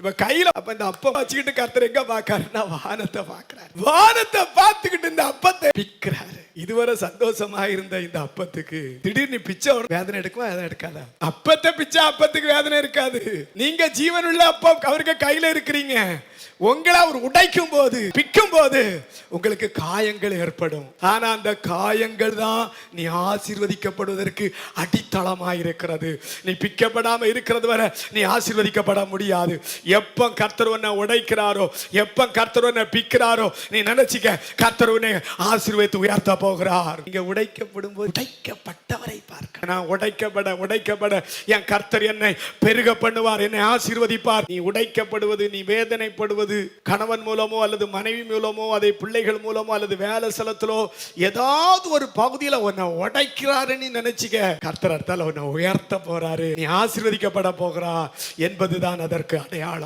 இப்ப கையில அப்ப இந்த அப்பம் வச்சுக்கிட்டு கர்த்தர் எங்க பாக்காருன்னா வானத்தை பாக்குறாரு. வானத்தை பார்த்துக்கிட்டு இந்த அப்பத்தை பிக்கிறாரு. இதுவரை சந்தோஷமா இருந்த இந்த அப்பத்துக்கு திடீர்னு பிச்சை வேதனை எடுக்குமா? வேதனை எடுக்காதா? அப்பத்தை பிச்சை அப்பத்துக்கு வேதனை இருக்காது. நீங்க ஜீவனுள்ள அப்பம் அவருக்கு கையில இருக்கிறீங்க. உங்களை அவர் உடைக்கும் போது பிக்கும் போது உங்களுக்கு காயங்கள் ஏற்படும். ஆனா அந்த காயங்கள் தான் நீ ஆசீர்வதிக்கப்படுவதற்கு அடித்தளமாய் இருக்கிறது. நீ பிக்கப்படாம இருக்கிறது வரை நீ ஆசீர்வதிக்கப்பட முடியாது. எப்ப கர்த்தர் உன்னை உடைக்கிறாரோ, எப்ப கர்த்தர் உன்னை பிக்கிறாரோ, நீ நினைச்சுக்க கர்த்தர் உன்னை ஆசீர்வதித்து உயர்த்த போகிறார். நீங்க உடைக்கப்படும் போது உடைக்கப்பட்டவரை பார்க்க, நான் உடைக்கப்பட என் கர்த்தர் என்னை பெருக பண்ணுவார், என்னை ஆசீர்வதிப்பார். நீ உடைக்கப்படுவது, நீ வேதனைப்படுவது கணவன் மூலமோ அல்லது மனைவி மூலமோ, அதை பிள்ளைகள் மூலமோ அல்லது வேலை ஸ்தலத்திலோ ஏதாவது ஒரு பகுதியில் உன்னை உடைக்கிறாருன்னு நினைச்சுக்க, கர்த்தர் அர்த்தால உன்னை உயர்த்த போறாரு, நீ ஆசீர்வதிக்கப்பட போகிறா என்பதுதான் அதற்கு அடையாளம்.